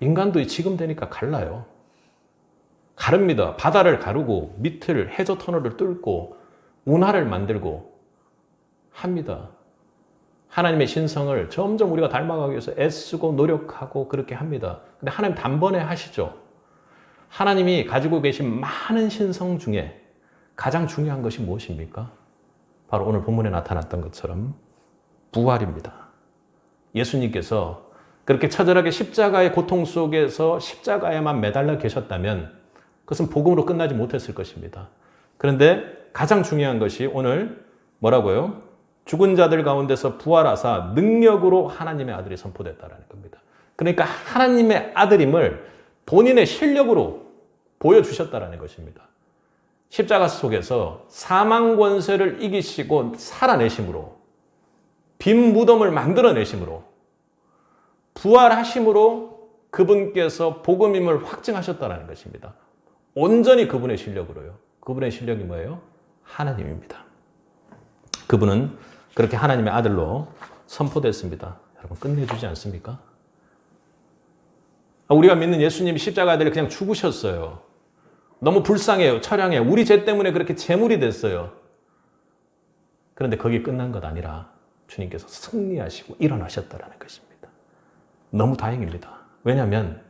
Speaker 1: 인간도 지금 되니까 갈라요. 가릅니다. 바다를 가르고, 밑을, 해저 터널을 뚫고, 운하를 만들고 합니다. 하나님의 신성을 점점 우리가 닮아가기 위해서 애쓰고 노력하고 그렇게 합니다. 근데 하나님 단번에 하시죠. 하나님이 가지고 계신 많은 신성 중에 가장 중요한 것이 무엇입니까? 바로 오늘 본문에 나타났던 것처럼 부활입니다. 예수님께서 그렇게 처절하게 십자가의 고통 속에서 십자가에만 매달려 계셨다면 그것은 복음으로 끝나지 못했을 것입니다. 그런데 가장 중요한 것이 오늘 뭐라고요? 죽은 자들 가운데서 부활하사 능력으로 하나님의 아들이 선포됐다는 겁니다. 그러니까 하나님의 아들임을 본인의 실력으로 보여주셨다는 것입니다. 십자가 속에서 사망 권세를 이기시고 살아내심으로, 빈 무덤을 만들어내심으로, 부활하심으로 그분께서 복음임을 확증하셨다는 것입니다. 온전히 그분의 실력으로요. 그분의 실력이 뭐예요? 하나님입니다. 그분은 그렇게 하나님의 아들로 선포됐습니다. 여러분, 끝내주지 않습니까? 우리가 믿는 예수님이 십자가 아들이 그냥 죽으셨어요. 너무 불쌍해요. 처량해요. 우리 죄 때문에 그렇게 제물이 됐어요. 그런데 거기 끝난 것 아니라 주님께서 승리하시고 일어나셨다는 것입니다. 너무 다행입니다. 왜냐하면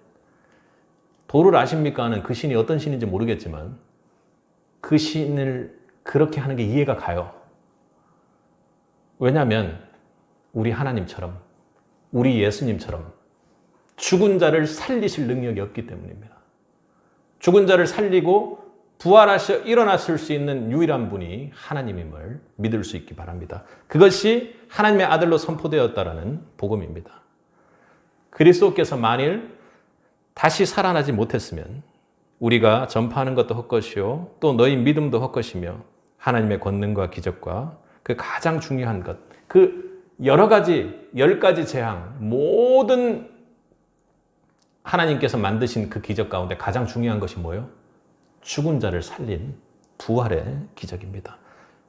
Speaker 1: 도를 아십니까 하는 그 신이 어떤 신인지 모르겠지만 그 신을 그렇게 하는 게 이해가 가요. 왜냐하면 우리 하나님처럼, 우리 예수님처럼 죽은 자를 살리실 능력이 없기 때문입니다. 죽은 자를 살리고 부활하셔 일어났을 수 있는 유일한 분이 하나님임을 믿을 수 있기 바랍니다. 그것이 하나님의 아들로 선포되었다라는 복음입니다. 그리스도께서 만일 다시 살아나지 못했으면 우리가 전파하는 것도 헛것이요, 또 너희 믿음도 헛것이며 하나님의 권능과 기적과 그 가장 중요한 것, 그 여러 가지, 10가지 재앙, 모든 하나님께서 만드신 그 기적 가운데 가장 중요한 것이 뭐예요? 죽은 자를 살린 부활의 기적입니다.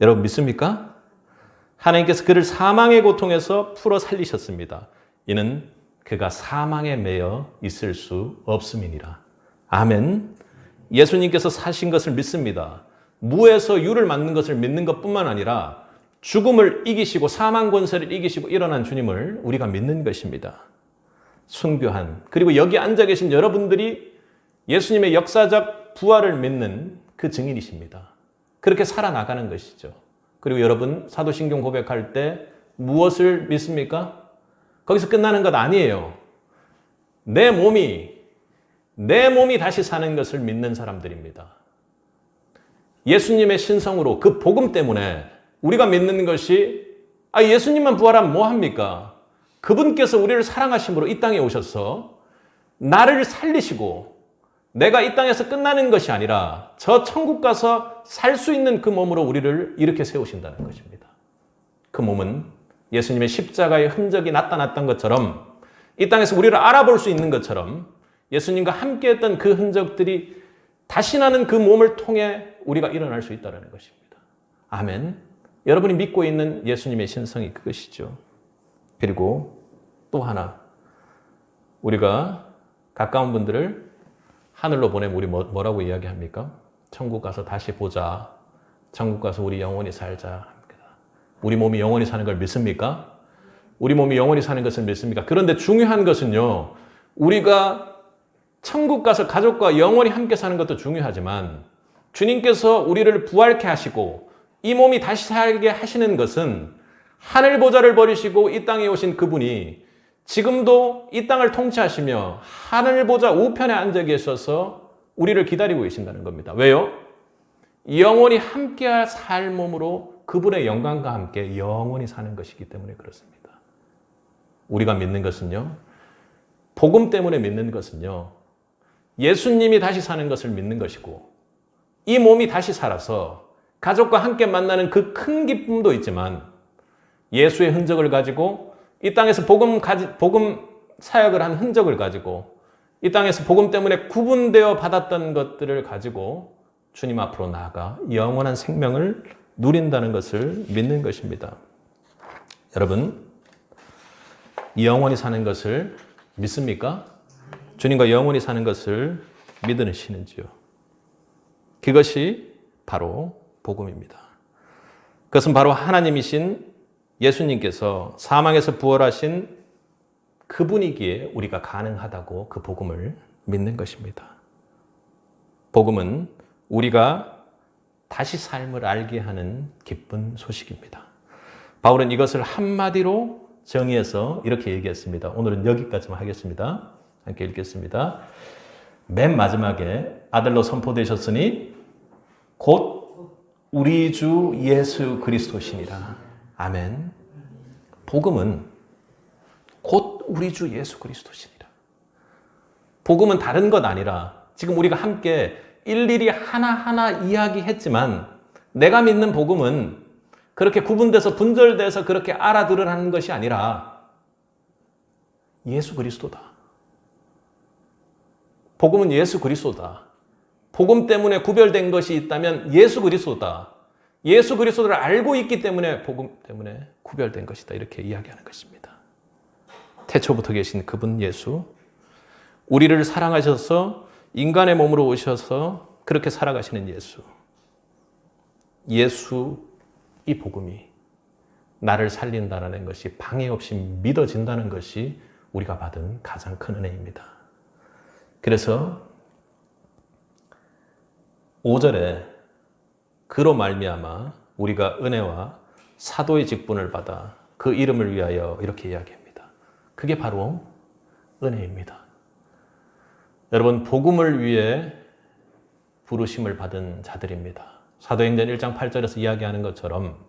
Speaker 1: 여러분 믿습니까? 하나님께서 그를 사망의 고통에서 풀어 살리셨습니다. 이는 그가 사망에 매여 있을 수 없음이니라. 아멘. 예수님께서 사신 것을 믿습니다. 무에서 유를 맞는 것을 믿는 것뿐만 아니라 죽음을 이기시고 사망 권세를 이기시고 일어난 주님을 우리가 믿는 것입니다. 순교한, 그리고 여기 앉아 계신 여러분들이 예수님의 역사적 부활을 믿는 그 증인이십니다. 그렇게 살아나가는 것이죠. 그리고 여러분 사도신경 고백할 때 무엇을 믿습니까? 거기서 끝나는 것 아니에요. 내 몸이 다시 사는 것을 믿는 사람들입니다. 예수님의 신성으로 그 복음 때문에 우리가 믿는 것이 예수님만 부활하면 뭐합니까? 그분께서 우리를 사랑하심으로 이 땅에 오셔서 나를 살리시고 내가 이 땅에서 끝나는 것이 아니라 저 천국 가서 살 수 있는 그 몸으로 우리를 이렇게 세우신다는 것입니다. 그 몸은 예수님의 십자가의 흔적이 나타났던 것처럼 이 땅에서 우리를 알아볼 수 있는 것처럼 예수님과 함께했던 그 흔적들이 다시 나는 그 몸을 통해 우리가 일어날 수 있다는 것입니다. 아멘. 여러분이 믿고 있는 예수님의 신성이 그것이죠. 그리고 또 하나, 우리가 가까운 분들을 하늘로 보내면 우리 뭐라고 이야기합니까? 천국 가서 다시 보자. 천국 가서 우리 영원히 살자 합니다. 우리 몸이 영원히 사는 걸 믿습니까? 우리 몸이 영원히 사는 것을 믿습니까? 그런데 중요한 것은요, 우리가 천국 가서 가족과 영원히 함께 사는 것도 중요하지만 주님께서 우리를 부활케 하시고 이 몸이 다시 살게 하시는 것은 하늘 보좌를 버리시고 이 땅에 오신 그분이 지금도 이 땅을 통치하시며 하늘 보좌 우편에 앉아 계셔서 우리를 기다리고 계신다는 겁니다. 왜요? 영원히 함께 살 몸으로 그분의 영광과 함께 영원히 사는 것이기 때문에 그렇습니다. 우리가 믿는 것은요, 복음 때문에 믿는 것은요, 예수님이 다시 사는 것을 믿는 것이고 이 몸이 다시 살아서 가족과 함께 만나는 그 큰 기쁨도 있지만 예수의 흔적을 가지고 이 땅에서 복음 사역을 한 흔적을 가지고 이 땅에서 복음 때문에 구분되어 받았던 것들을 가지고 주님 앞으로 나아가 영원한 생명을 누린다는 것을 믿는 것입니다. 여러분, 영원히 사는 것을 믿습니까? 주님과 영원히 사는 것을 믿으시는지요? 그것이 바로 복음입니다. 그것은 바로 하나님이신 예수님께서 사망에서 부활하신 그분이기에 우리가 가능하다고 그 복음을 믿는 것입니다. 복음은 우리가 다시 삶을 알게 하는 기쁜 소식입니다. 바울은 이것을 한마디로 정의해서 이렇게 얘기했습니다. 오늘은 여기까지만 하겠습니다. 함께 읽겠습니다. 맨 마지막에 아들로 선포되셨으니 곧 우리 주 예수 그리스도시니라. 아멘. 복음은 곧 우리 주 예수 그리스도시니라. 복음은 다른 것 아니라 지금 우리가 함께 일일이 하나하나 이야기했지만 내가 믿는 복음은 그렇게 구분돼서 분절돼서 그렇게 알아들으라는 것이 아니라 예수 그리스도다. 복음은 예수 그리스도다. 복음 때문에 구별된 것이 있다면 예수 그리스도다. 예수 그리스도를 알고 있기 때문에 복음 때문에 구별된 것이다. 이렇게 이야기하는 것입니다. 태초부터 계신 그분 예수, 우리를 사랑하셔서 인간의 몸으로 오셔서 그렇게 살아가시는 예수. 예수 이 복음이 나를 살린다는 것이 방해 없이 믿어진다는 것이 우리가 받은 가장 큰 은혜입니다. 그래서 5절에 그로 말미암아 우리가 은혜와 사도의 직분을 받아 그 이름을 위하여 이렇게 이야기합니다. 그게 바로 은혜입니다. 여러분, 복음을 위해 부르심을 받은 자들입니다. 사도행전 1장 8절에서 이야기하는 것처럼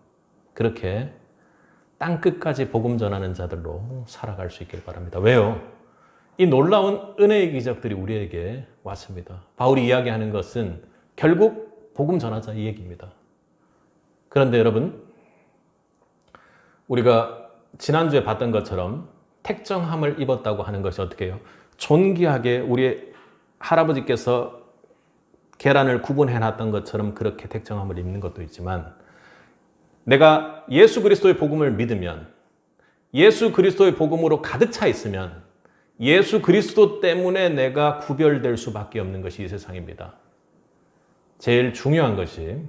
Speaker 1: 그렇게 땅끝까지 복음 전하는 자들로 살아갈 수 있길 바랍니다. 왜요? 이 놀라운 은혜의 기적들이 우리에게 왔습니다. 바울이 이야기하는 것은 결국 복음 전하자 이 얘기입니다. 그런데 여러분, 우리가 지난주에 봤던 것처럼 택정함을 입었다고 하는 것이 어떻게 해요? 존귀하게 우리 할아버지께서 계란을 구분해놨던 것처럼 그렇게 택정함을 입는 것도 있지만 내가 예수 그리스도의 복음을 믿으면 예수 그리스도의 복음으로 가득 차 있으면 예수 그리스도 때문에 내가 구별될 수밖에 없는 것이 이 세상입니다. 제일 중요한 것이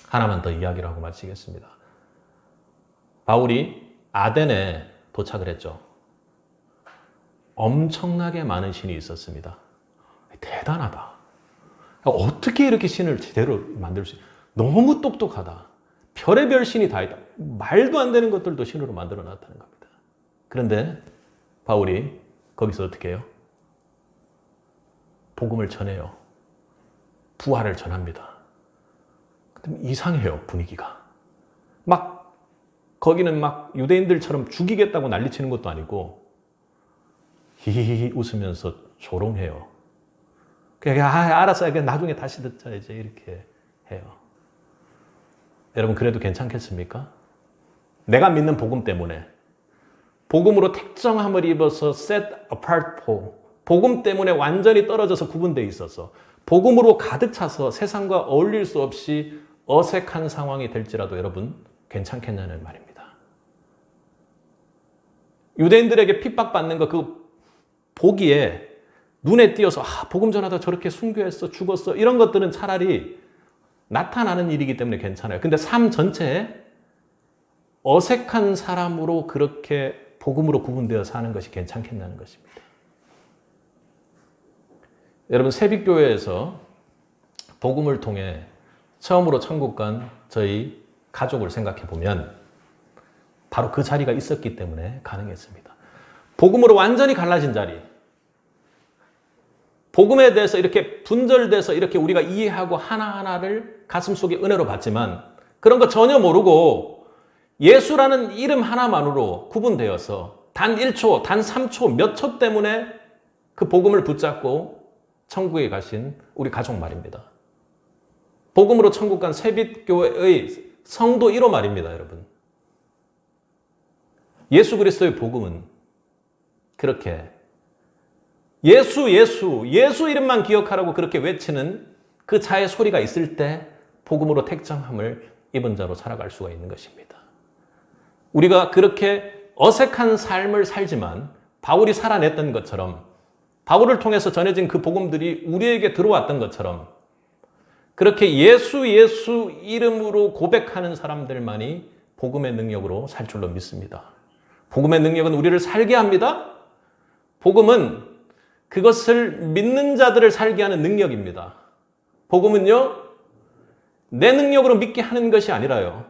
Speaker 1: 하나만 더 이야기를 하고 마치겠습니다. 바울이 아덴에 도착을 했죠. 엄청나게 많은 신이 있었습니다. 대단하다. 어떻게 이렇게 신을 제대로 만들 수 있어? 너무 똑똑하다. 별의별 신이 다 있다. 말도 안 되는 것들도 신으로 만들어 놨다는 겁니다. 그런데 바울이 거기서 어떻게 해요? 복음을 전해요. 부활을 전합니다. 근데 이상해요, 분위기가. 막 거기는 막 유대인들처럼 죽이겠다고 난리치는 것도 아니고 히히히 웃으면서 조롱해요. 그냥 알았어요. 그냥 나중에 다시 듣자 이제 이렇게 해요. 여러분 그래도 괜찮겠습니까? 내가 믿는 복음 때문에 복음으로 택정함을 입어서 set apart for 복음 때문에 완전히 떨어져서 구분되어 있어서 복음으로 가득 차서 세상과 어울릴 수 없이 어색한 상황이 될지라도 여러분 괜찮겠냐는 말입니다. 유대인들에게 핍박받는 거 그 보기에 눈에 띄어서 복음 전하다 저렇게 순교했어 죽었어 이런 것들은 차라리 나타나는 일이기 때문에 괜찮아요. 근데 삶 전체에 어색한 사람으로 그렇게 복음으로 구분되어 사는 것이 괜찮겠냐는 것입니다. 여러분 새빛교회에서 복음을 통해 처음으로 천국 간 저희 가족을 생각해 보면 바로 그 자리가 있었기 때문에 가능했습니다. 복음으로 완전히 갈라진 자리, 복음에 대해서 이렇게 분절돼서 이렇게 우리가 이해하고 하나하나를 가슴속에 은혜로 받지만 그런 거 전혀 모르고 예수라는 이름 하나만으로 구분되어서 단 1초, 단 3초, 몇 초 때문에 그 복음을 붙잡고 천국에 가신 우리 가족 말입니다. 복음으로 천국 간 새빛교회의 성도 1호 말입니다, 여러분. 예수 그리스도의 복음은 그렇게 예수 이름만 기억하라고 그렇게 외치는 그 자의 소리가 있을 때 복음으로 택정함을 입은 자로 살아갈 수가 있는 것입니다. 우리가 그렇게 어색한 삶을 살지만 바울이 살아냈던 것처럼 바울을 통해서 전해진 그 복음들이 우리에게 들어왔던 것처럼 그렇게 예수 이름으로 고백하는 사람들만이 복음의 능력으로 살 줄로 믿습니다. 복음의 능력은 우리를 살게 합니다. 복음은 그것을 믿는 자들을 살게 하는 능력입니다. 복음은요, 내 능력으로 믿게 하는 것이 아니라요.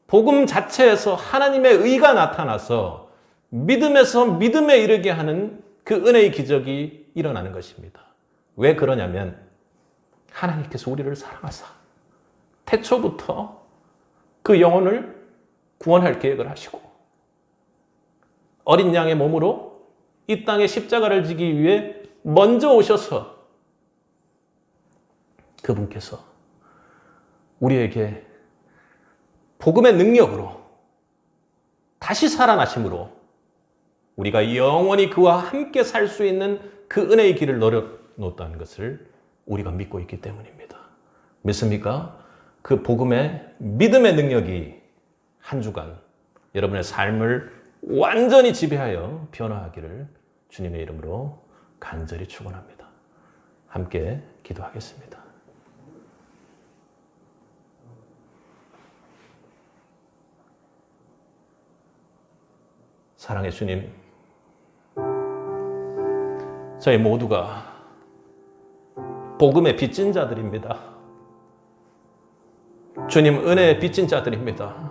Speaker 1: 복음 자체에서 하나님의 의가 나타나서 믿음에서 믿음에 이르게 하는 그 은혜의 기적이 일어나는 것입니다. 왜 그러냐면 하나님께서 우리를 사랑하사 태초부터 그 영혼을 구원할 계획을 하시고 어린 양의 몸으로 이 땅에 십자가를 지기 위해 먼저 오셔서 그분께서 우리에게 복음의 능력으로 다시 살아나심으로 우리가 영원히 그와 함께 살 수 있는 그 은혜의 길을 열어놓았다는 것을 우리가 믿고 있기 때문입니다. 믿습니까? 그 복음의 믿음의 능력이 한 주간 여러분의 삶을 완전히 지배하여 변화하기를 주님의 이름으로 간절히 축원합니다. 함께 기도하겠습니다. 사랑의 주님, 저희 모두가 복음의 빚진 자들입니다. 주님 은혜의 빚진 자들입니다.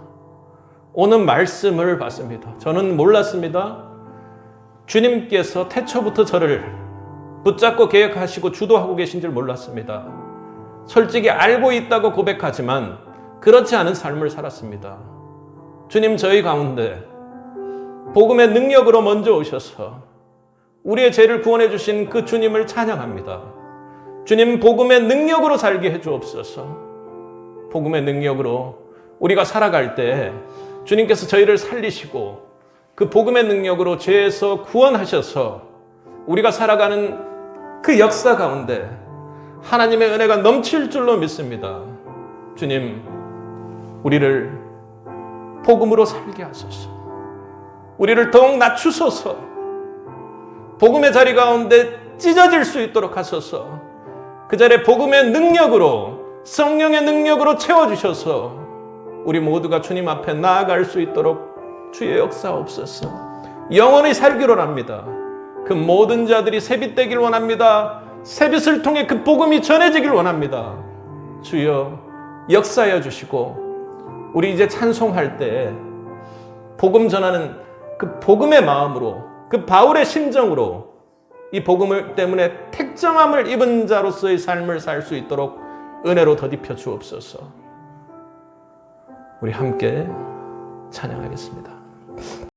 Speaker 1: 오늘 말씀을 봤습니다. 저는 몰랐습니다. 주님께서 태초부터 저를 붙잡고 계획하시고 주도하고 계신 줄 몰랐습니다. 솔직히 알고 있다고 고백하지만 그렇지 않은 삶을 살았습니다. 주님 저희 가운데 복음의 능력으로 먼저 오셔서 우리의 죄를 구원해 주신 그 주님을 찬양합니다. 주님 복음의 능력으로 살게 해 주옵소서. 복음의 능력으로 우리가 살아갈 때 주님께서 저희를 살리시고 그 복음의 능력으로 죄에서 구원하셔서 우리가 살아가는 그 역사 가운데 하나님의 은혜가 넘칠 줄로 믿습니다. 주님, 우리를 복음으로 살게 하소서. 우리를 더욱 낮추소서. 복음의 자리 가운데 찢어질 수 있도록 하소서. 그 자리에 복음의 능력으로, 성령의 능력으로 채워주셔서 우리 모두가 주님 앞에 나아갈 수 있도록 주의 역사옵소서. 영원히 살기를 원합니다. 그 모든 자들이 새빛 되길 원합니다. 새빛을 통해 그 복음이 전해지길 원합니다. 주여 역사하여 주시고 우리 이제 찬송할 때 복음 전하는 그 복음의 마음으로 그 바울의 심정으로 이 복음을 때문에 택정함을 입은 자로서의 삶을 살 수 있도록 은혜로 더딥혀 주옵소서. 우리 함께 찬양하겠습니다.